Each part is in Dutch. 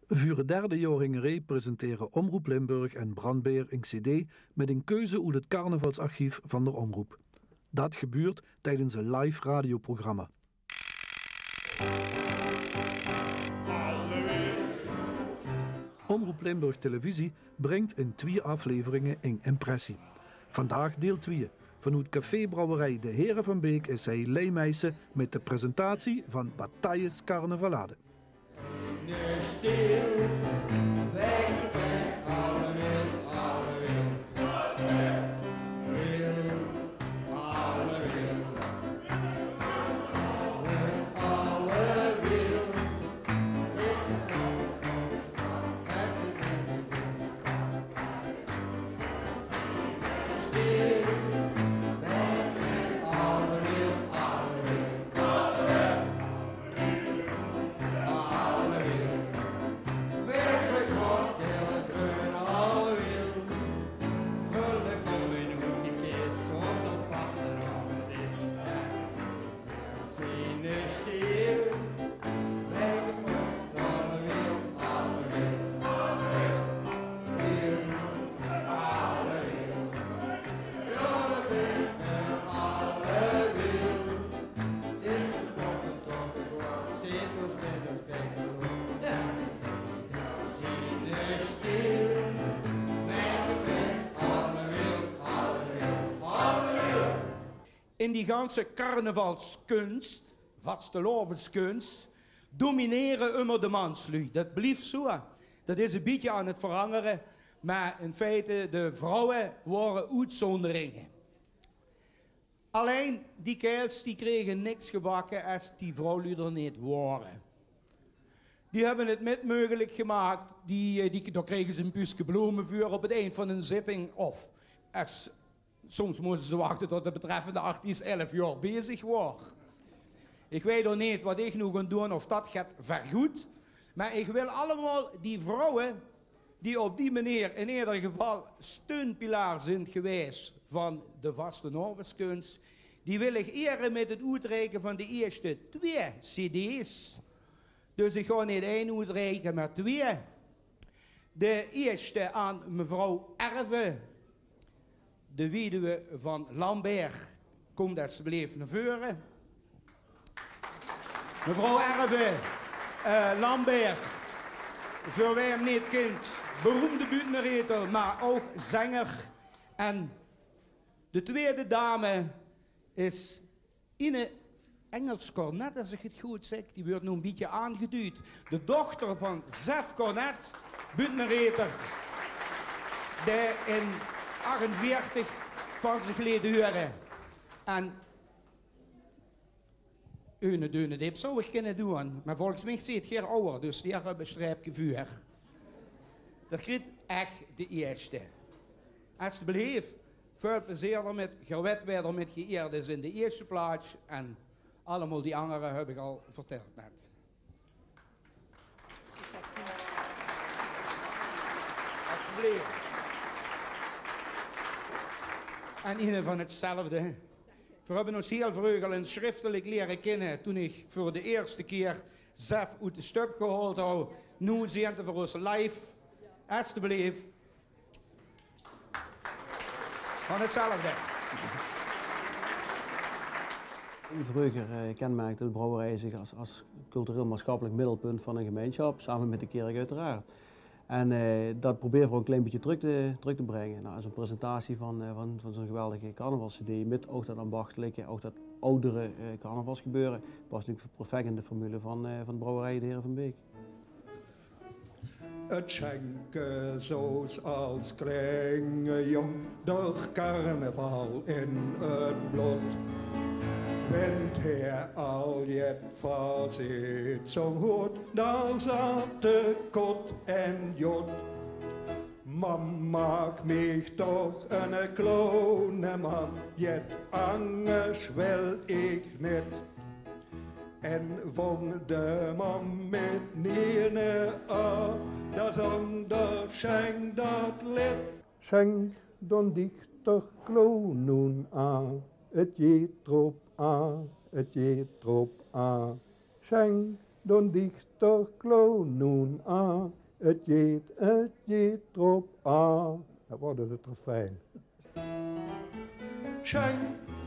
Voor het derde jaar in rij presenteren Omroep Limburg en Brandbeer een cd met een keuze uit het carnavalsarchief van de omroep. Dat gebeurt tijdens een live radioprogramma. Omroep Limburg Televisie brengt in 2 afleveringen een impressie. Vandaag deel 2. Vanuit Café Brouwerij De Heren van Beek is hij leemeister met de presentatie van Batailles Carnavalade. In die ganse carnavalskunst, vastelovenskunst, domineren immer de manslui. Dat blijft zo. Dat is een beetje aan het veranderen, maar in feite, de vrouwen waren uitzonderingen. Alleen die kerels die kregen niks gebakken als die vrouwen er niet waren. Die hebben het met mogelijk gemaakt, daar kregen ze een busje bloemen voor op het eind van een zitting of soms moesten ze wachten tot de betreffende 11 jaar bezig was. Ik weet nog niet wat ik nu ga doen of dat gaat vergoed. Maar ik wil allemaal die vrouwen die op die manier in ieder geval steunpilaar zijn geweest van de vastelovenskunst, die wil ik eren met het uitreiken van de eerste 2 cd's. Dus ik ga niet 1 uitreiken, maar 2. De eerste aan mevrouw Erve, de weduwe van Lambert. Kom alsjeblieft naar voren. Mevrouw Erve, Lambert, voor wie hem niet kent, beroemde buitenreter, maar ook zanger. En de tweede dame is Ine Engels Cornet, als ik het goed zeg. Die wordt nu een beetje aangeduid. De dochter van Zef Cornet, buitenreter, die in 48 van zich geleden huren. En Une deunen dit zou ik kunnen doen, maar volgens mij zit geen ouder, dus die hebben een streepje vuur. Dat krijgt echt de eerste. Alsjeblieft, veel plezier met gewet werden met geëerdes in de eerste plaats en allemaal die anderen heb ik al verteld net. Alsjeblieft. En een van hetzelfde. We hebben ons heel vroeg al schriftelijk leren kennen toen ik voor de eerste keer zelf uit de stub gehaald heb. Nu zien we voor ons live. Alsjeblieft. Van hetzelfde. Vroeger kenmerkte de brouwerij zich als cultureel-maatschappelijk middelpunt van een gemeenschap, samen met de kerk uiteraard. En dat proberen we een klein beetje terug te brengen. Nou, als een presentatie van zo'n geweldige carnavalscd met ook dat ambachtelijke, ook dat oudere carnavalsgebeuren, past natuurlijk perfect in de formule van de brouwerij De Heren van Beek. Het schenken zoals als kleine jong, door carnaval in het bloed. Bent hij al jet verzet zo goed, dan zat de kot en jod. Man maakt mij toch een kleine man, jet anders wil ik niet. En vong de man met nierne a, dat zong de schenk dat lied. Schenk dan dichter klonen aan, het jeet erop aan, het jeet erop aan. Schenk dan dichter kloon nun aan. Het jeet erop aan. Dat wordt het refrein. Schenk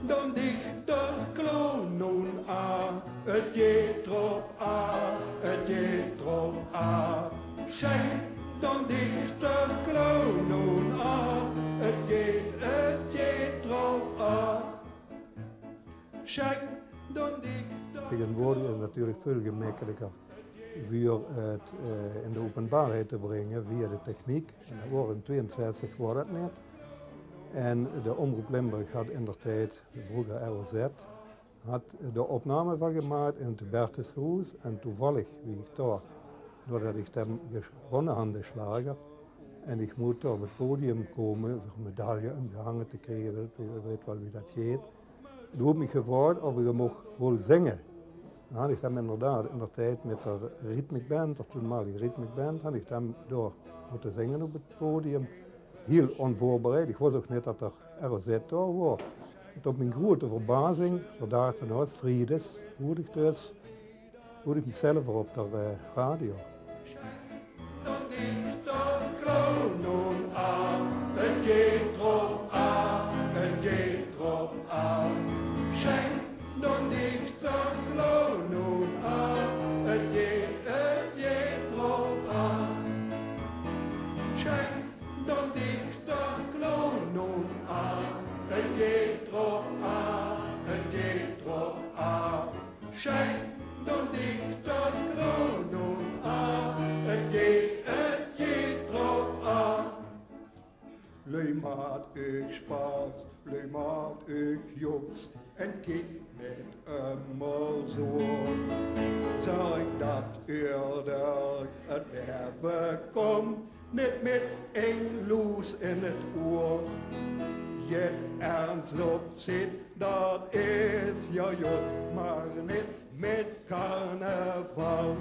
dan dichter kloon nun aan. Het jeet erop aan. Het jeet erop aan. Schenk dan dichter kloon nun aan. Het jeet erop aan. Schenk dan dichter. Tegenwoordig is het natuurlijk veel gemakkelijker voor het in de openbaarheid te brengen via de techniek. En dat wordt in 62 wordt het net. En de Omroep Limburg had in der tijd, vroeger ROZ, had de opname van gemaakt in het Bertushuis. En toevallig wie ik daar, doordat ik hem gewonnen had, de slager. En ik moet op het podium komen voor een medaille omgehangen te krijgen, weet wel wie dat heet. Toen heb ik me gevraagd of ik mocht wel zingen. Dan had ik hem inderdaad in de tijd met de ritmicband, de toenmalige ritmicband, had ik hem door moeten zingen op het podium. Heel onvoorbereid. Ik wist ook niet dat er ROZ daar was. En tot mijn grote verbazing, zodat van uit Friedes, hoorde ik dus, hoorde ik mezelf op de radio. Dan dichter kloon nun aan. Het jeet erop aan. Het jeet erop aan. Schenk dan dichter kloon nun aan. Het jeet erop aan. Schenk dan dichter kloon nun aan. Het jeet erop aan. Het jeet erop aan. Schenk dan dichter kloon nun aan. Het jeet erop aan. Lui maat ik spaas, lui maat ik joks. En kijk niet immer zo. Zeg dat eerder het leven komt. Niet met een loes in het oor. Jet ernst op zit, dat is ja jot, maar niet met carnaval.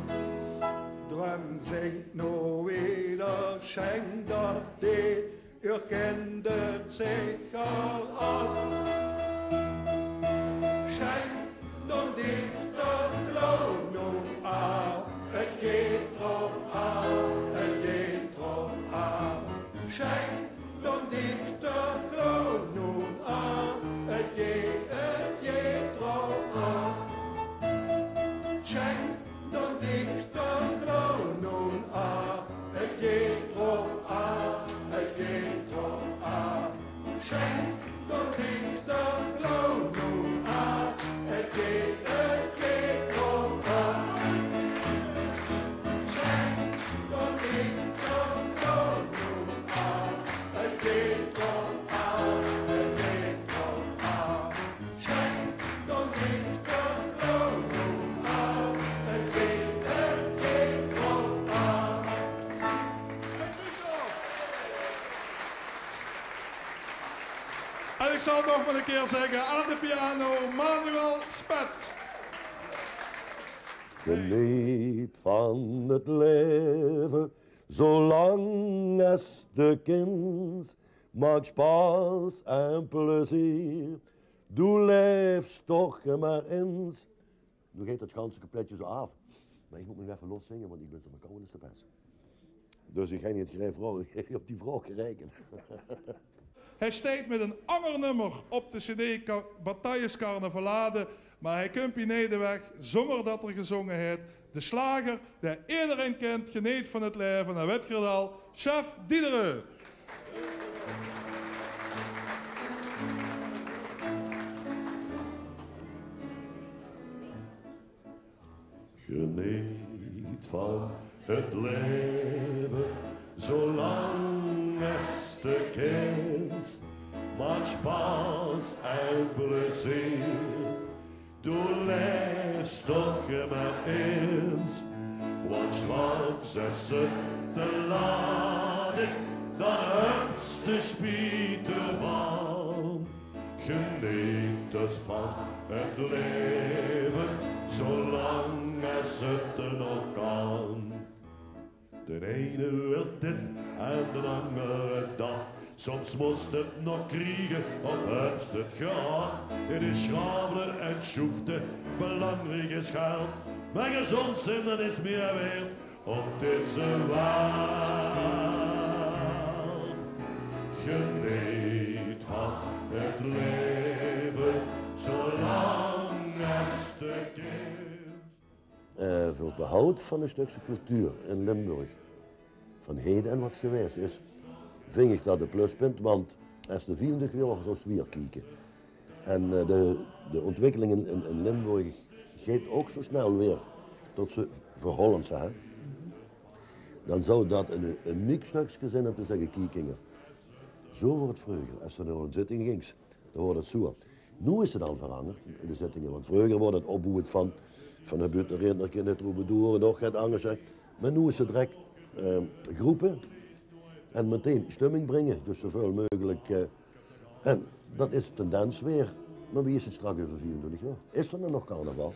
Drum zingt nou weer, schenk dat dit, u kent het zeker al. Schenk dan dichter kloon nun aan, het jeet erop aan, het jeet erop aan. Schenk dan dichter kloon nun aan, het jeet erop aan. Schenk dan dichter kloon nun aan, het jeet erop aan, het jeet erop aan. Schenk dan dichter kloon nun aan, het jeet erop aan. Schenk dan dichter kloon nun aan, het jeet erop aan, het jeet erop aan. Schenk dan dichter kloon nun aan, het jeet erop aan. En ik zal nog maar een keer zeggen, aan de piano Manuel Spet. Geniet van het leven, zolang als de kind. Maak spaas en plezier, doe leefst toch maar eens. Nu gaat het ganse coupletje zo af. Maar ik moet me even loszingen, want ik ben zo verkouden is te best. Dus ik ga niet op die vrouw rekenen. Hij steekt met een ander nummer op de cd Batailles Carnavalade, maar hij komt hier nederweg zonder dat er gezongen heeft. De slager die iedereen kent, geniet van het leven en weet je het al, Chef Diederen. Geniet van het leven, zolang als de kind. Maak spaas en plezier, doe leefst toch maar eens. Want straks als het te laat is, dan hebt de spieten van. Geniet dus van het leven, zolang als het er nog kan. De ene wil dit en de andere dat. Soms moest het nog kriegen of heeft het gehad. Het is schavelen en schoefte, belangrijk is geld. maar gezond zijn dat is meer waard op deze wereld. Geniet van het leven, zolang als het is. Voor het behoud van een stukje cultuur in Limburg, van heden en wat geweest is, vind ik dat een pluspunt, want als de 24 jaar zo weer kijken en de ontwikkelingen in Limburg gaat ook zo snel weer tot ze verhollen zijn, dan zou dat een uniek stukje zijn om te zeggen, kiekingen. Zo wordt het vroeger, als er naar een zitting ging, dan wordt het zo. Nu is het dan veranderd in de zittingen, want vroeger wordt het opbouwen van de buitenredner, in de troubadour, nog het anders. Maar nu is het direct groepen en meteen stemming brengen, dus zoveel mogelijk. En dat is de tendens weer. Maar wie is het straks over 24 jaar? Is er dan nog carnaval?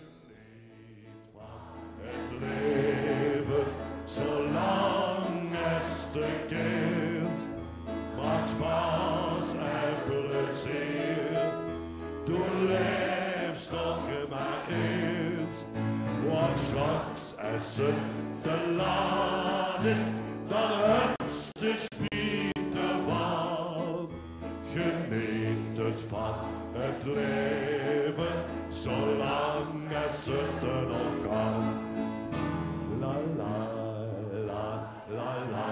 Het leven, zolang als de kind, maakt spaas en plezier. Doe leefst toch maar eens, want straks als het te laat is, dan hebt de spieten van. Geniet het van het leven, zolang als het er nog kan. La la la la la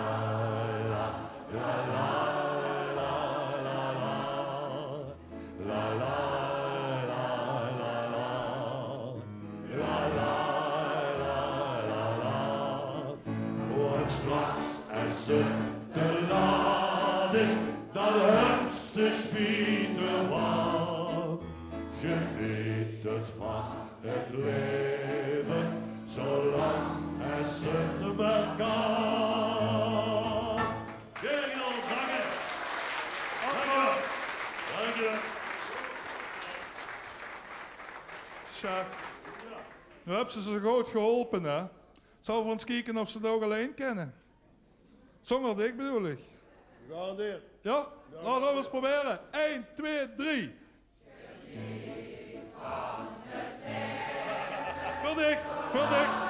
la la la la la la la straks als het te laat is, dan hebt de spieten van. Geniet het van het leven, zolang als het maar kan. Geriel, dank je. Dank je. Chef, nu hebben ze goed geholpen, hè? Zal we eens kijken of ze het ook alleen kennen? Zonder dik bedoel ik. Gegarandeerd. Ja? Laten we eens proberen. 1, 2, 3. Veel dik, veel dik.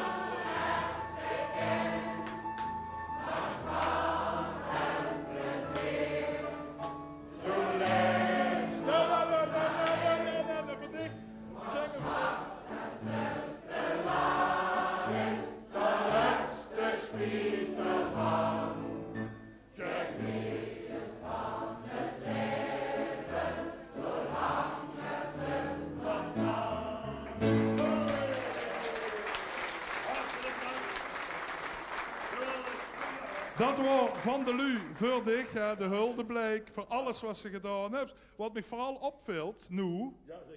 Dat was Van der Lu voor dich, de huldeblijk voor alles wat ze gedaan heeft. Wat me vooral opvalt, nu,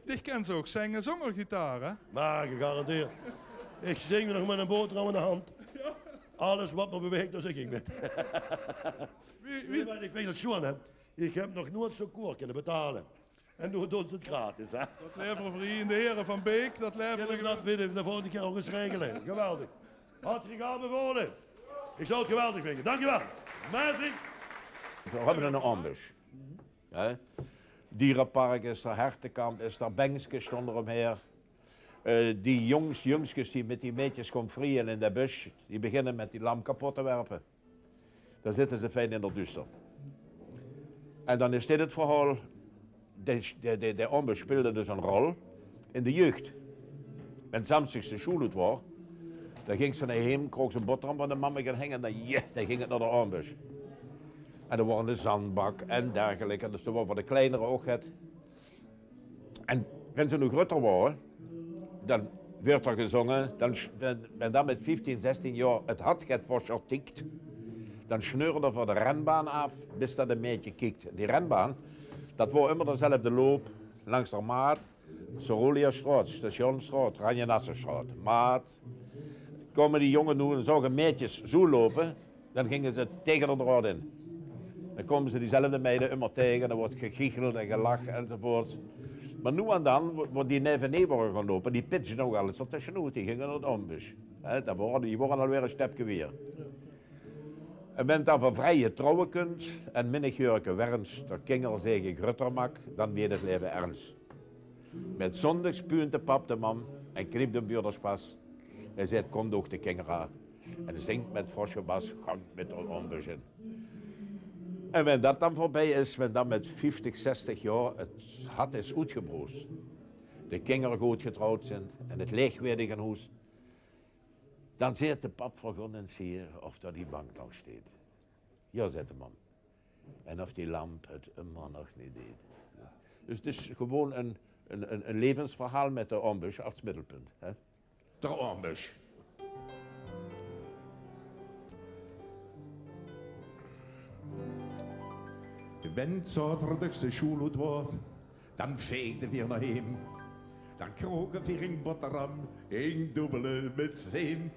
dich kent ze ook zingen zonder gitaar, hè? Maar gegarandeerd. Ik zing nog met een boterham in de hand. Alles wat me beweegt, daar zing ik met. Wie? Wat ik vind het schoon, hè? Ik heb nog nooit zo'n koor kunnen betalen. En nu doen ze het gratis, hè? Dat leveren voor hier in de heren van Beek, dat leveren we... Dat willen we de volgende keer ook eens regelen. Geweldig. Hartelijk gaan bevolen. Ik zou het geweldig vinden. Dankjewel. Merci. We hebben een ambush. Ja. Dierenpark is er, Hertenkamp is er, Bengske stond er omheen. Die jongskes die met die meetjes komen vrieën in de bus, die beginnen met die lam kapot te werpen. Dan zitten ze fijn in de duister. En dan is dit het verhaal. De ambush speelde dus een rol in de jeugd. En samstags de school uit was, dan ging ze naar hem, kroeg ze een boterham van de mama gaan hangen en dan ging het naar de ambush. En er waren de zandbak en dergelijke, dus er was voor de kleinere ook het. En als ze nu groter waren, dan werd er gezongen, en dan met 15, 16 jaar het hartget was tikt, dan sneurde voor de renbaan af, bis dat een meetje kikt. Die renbaan, dat was immer dezelfde loop, langs de Maat, Soroliastraat, Stationstraat, Ranjenassenstraat, Maat. Komen die jongen nu en zagen meetjes zo lopen, dan gingen ze tegen de draad in. Dan komen ze diezelfde meiden immer tegen, dan wordt gegiecheld en gelachen enzovoort. Maar nu en dan wordt die neven neighbor gaan lopen, die pitchen nog alles er tussenuit, die gingen naar de ambush. Die waren alweer een stapje weer. En wenn dan van vrije trouwen kunt en minnig jurke wernst, der kinger zeggen gruttermak, dan weet het leven ernst. Met zondags punt de pap de man en kniep de buurderspas. Hij zei, kom toch de kinderen. En zingt met forse bas, gang met de onbezin. En wanneer dat dan voorbij is, wanneer dat met 50, 60 jaar het hart is uitgebroest. De kinderen goed getrouwd zijn en het leeg weer in huis. Dan zit de pap vergon en zie je of daar die bank nog staat. Ja, zegt de man. En of die lamp het immer nog niet deed. Dus het is gewoon een levensverhaal met de ambush als middelpunt. Hè? De ambush. Wenn zaterdags de school uit was, dan veegden we naar hem. Dan kroegen we een boterham, een dubbele met zeem.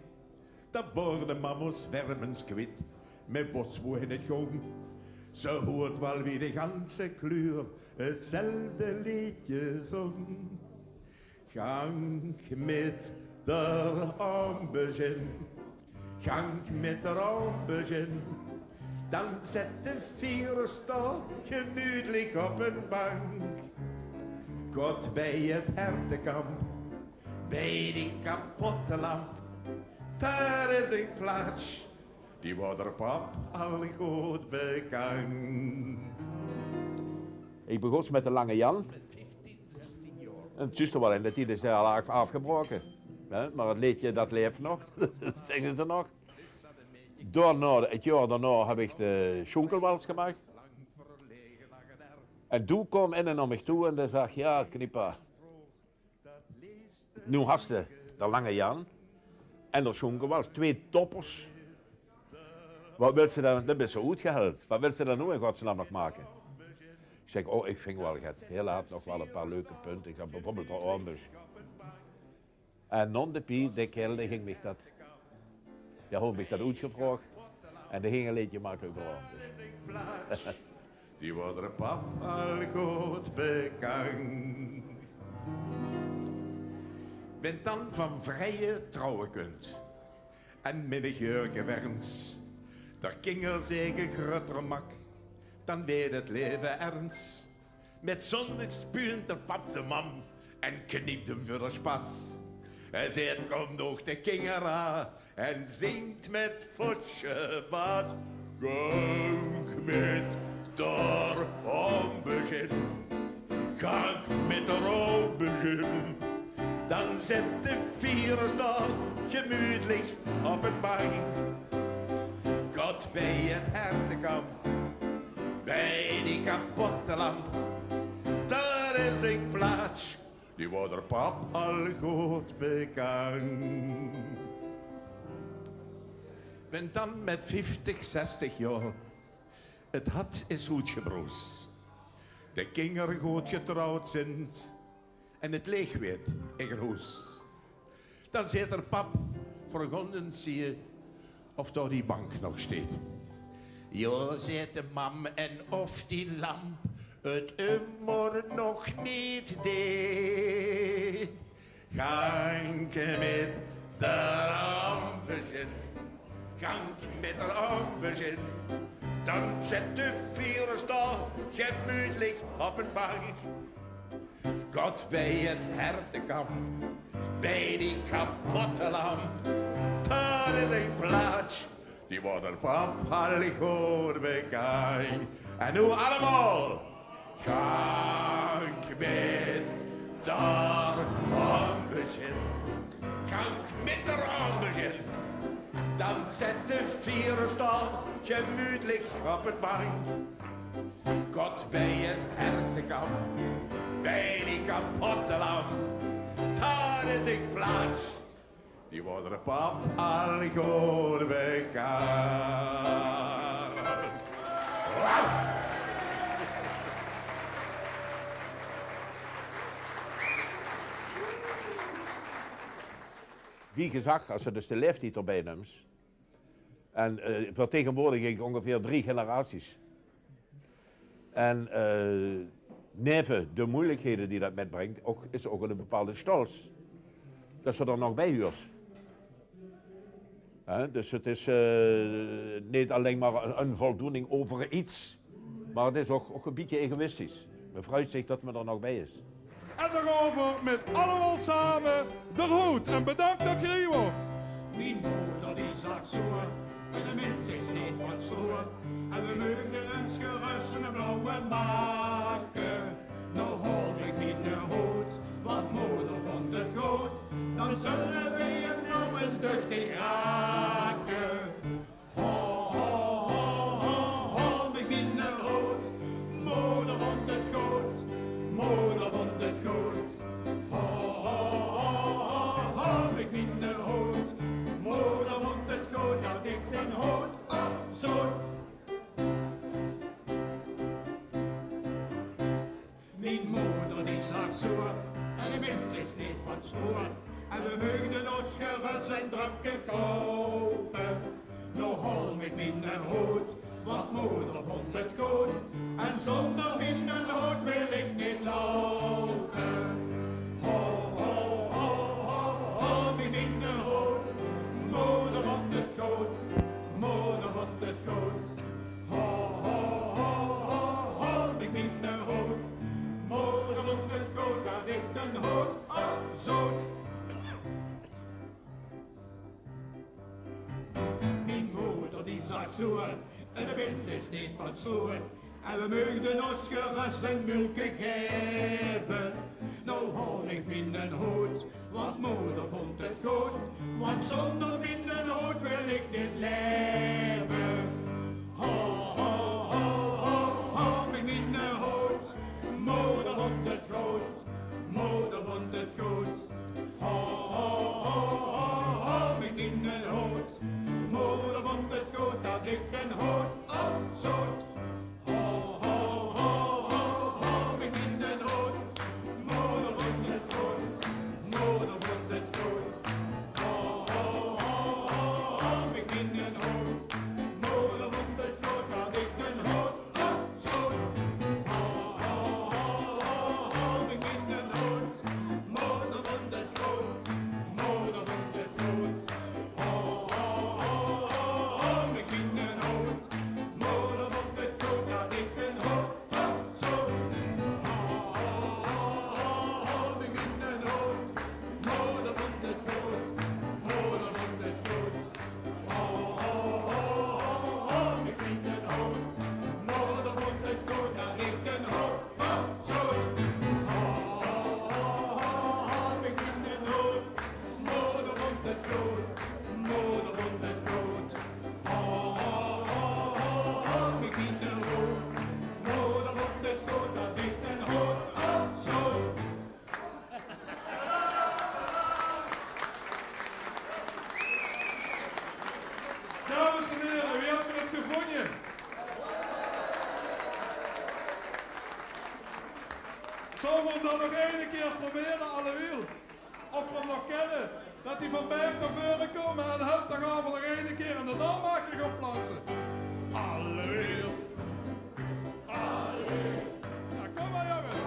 Dan worden mamos wermens kwit, met boswoe in het jong. Ze hoort wel wie de ganse kleur hetzelfde liedje zong. Gang met de ambezin, gang met de ambezin. Dan zet de vierenstad gemütlich op een bank. God bij het hertenkamp, bij die kapotte lamp. Daar is een plaats, die wordt er pap al goed bekend. Ik begon met de Lange Jan. En het is er wel in, die is al afgebroken. Maar het liedje dat leeft nog, dat zingen ze nog. Het jaar daarna heb ik de Schonkelwals gemaakt. En toen kwam innen naar mij toe en zei, ja Knippa, nu had ze de Lange Jan en de Schonkelwals, 2 toppers. Wat wil ze dan, dat is zo uitgehaald, wat wil ze dan nu in godsnaam nog maken? Ik zeg, oh ik vind wel, het heel laat nog wel een paar leuke punten, ik zeg bijvoorbeeld de ambush. En non de pie, de kerel, die ging mij dat. Ja, heb ik dat uitgevraagd en de ging een liedje maken over ambush. Die worden pap al goed bekend. Bent dan van vrije trouwen kunt en middagjeurke werns, daar kinger zegen grutter mak, dan weet het leven ernst. Met zonnig spuunt de pap de man en knipt hem voor de spas. Hij zegt, kom nog de kingera en zingt met fosje bas. Gang met der ambezin, gang met der ambezin. Dan zet de vierenstad gemütlich op het bank. God bij het hertenkamp, bij die kapotte lamp. Daar is een plaats, die wordt er pap al goed bekend. Ben dan met 50, 60 jaar, het had is goed gebroes. De kinderen goed getrouwd zijn en het leeg werd in huis. Dan zit er pap vergonden zie je of daar die bank nog staat. Jo, zegt de mam, en of die lamp het immer nog niet deed. Gang met de ambezin, gang met de ambezin. Dan zet de vierenstad gemütlich op een bank. God bij het hertenkamp, bij die kapotte lamp. Daar is een plaats, die wordt er pap al goed bekend. En nu allemaal, gang met daar ambezin, gang met daar ambezin. Dan zet de vierenstad gemütlich op het bank. God bij het hertenkamp, bij die kapotte lamp. Daar is een plaats, die wordt er pap al goed bekend. Wow. Wie gezag, als ze dus de leeftijd erbij neemt. En vertegenwoordig ik ongeveer 3 generaties. En neven de moeilijkheden die dat metbrengt, is ook een bepaalde stolz. Dat ze er nog bij huurt. Dus het is niet alleen maar een voldoening over iets, maar het is ook een beetje egoïstisch. Men freut zich dat men er nog bij is. En dan gaan we met allemaal samen de roet. En bedankt dat je hier wordt. Mijn moeder die zag zo, en de mens is niet van stoer. En we mogen ons gerust een blauwe maken. Nou hoor ik niet de hoed, want moeder vond het goed. Dan zullen we hem nog eens duchtig raken. Ho, ho, ho, ho, ho, ik ben de hoed. Moeder vond het goed, moeder vond het goed. Ho, ho, ho, ho, ho, ik ben de hoed. Moeder vond het goed dat ik den hoed opzoek. Mijn moeder die zag zo, en de mens is niet van spoor. En we mochten ons gerust en drukken kopen. Nou hol ik minder hoed, want moeder vond het goed. En zonder minder hoed wil ik niet lopen. Ho, ho, ho, ho, ho, minder hoed. Moeder vond het goed, moeder vond het goed. Ho, ho, ho, ho, ho, minder hoed. Moeder vond het goed dat ik den hoed opzoek. Mijn moeder die zag zo, en de mens is niet van stoer. En we mochten ons gerust en mulken geven. Nou hol ik minder hoed, want moeder vond het goed. Want zonder minder hoed wil ik niet leven. Ho, ho, ho, ho, ho, minder hoed. Moeder vond het goed, moeder vond het goed. Ho, ho, ho, ho, ho, minder hoed. Moeder vond het goed dat ik den hoed opzoek. Ho, ho, ho, ho, ho, minder hoed. Moeder vond het goed, moeder vond het goed. Ho, ho, ho, ho, ho, minder hoed. Moeder vond het goed dat ik den hoed opzoek. Ho, ho, ho, ho, ho, minder hoed. Moeder vond het goed, moeder vond het goed. Ho, ho, ho, ho, ho, minder hoed. Moeder vond het goed dat ik den hoed opzoek. Ho, ho, ho, ho, ho, minder hoed. Moeder vond het goed, moeder vond het goed. Ho, ho, ho, ho, ho, minder hoed. Moeder vond het goed dat ik den hoed opzoek. Ho, ho, ho, ho, minder hoed. Moeder vond het goed, moeder vond het goed. Ho, ho, ho, ho, minder hoed. Moeder vond het goed dat ik den hoed opzoek. Dames en heren, wie heeft het gevonden? Zullen we hem dan nog één keer proberen, allewiel? Of we hem nog kennen? Dat hij van berg naar voren komt en helpt, dan gaan we nog één keer en daarna mag je gaan plassen. Allewiel. Allewiel. Nou, kom maar jongens.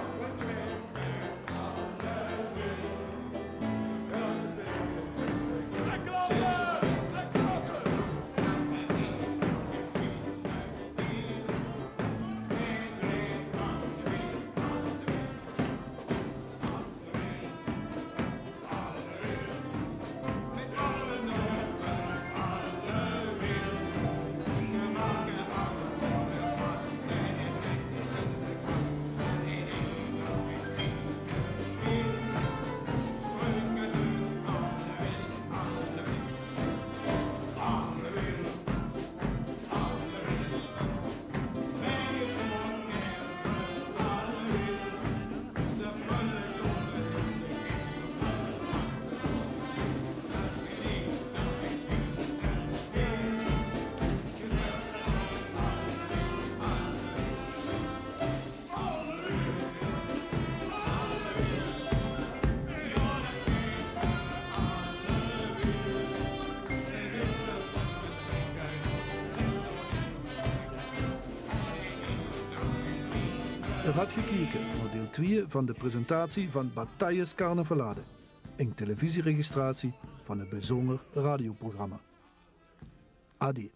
En klappen! En klappen! Er had gekeken naar deel 2 van de presentatie van Batailles Carnevalade, een televisieregistratie van een bijzonder radioprogramma. Adi.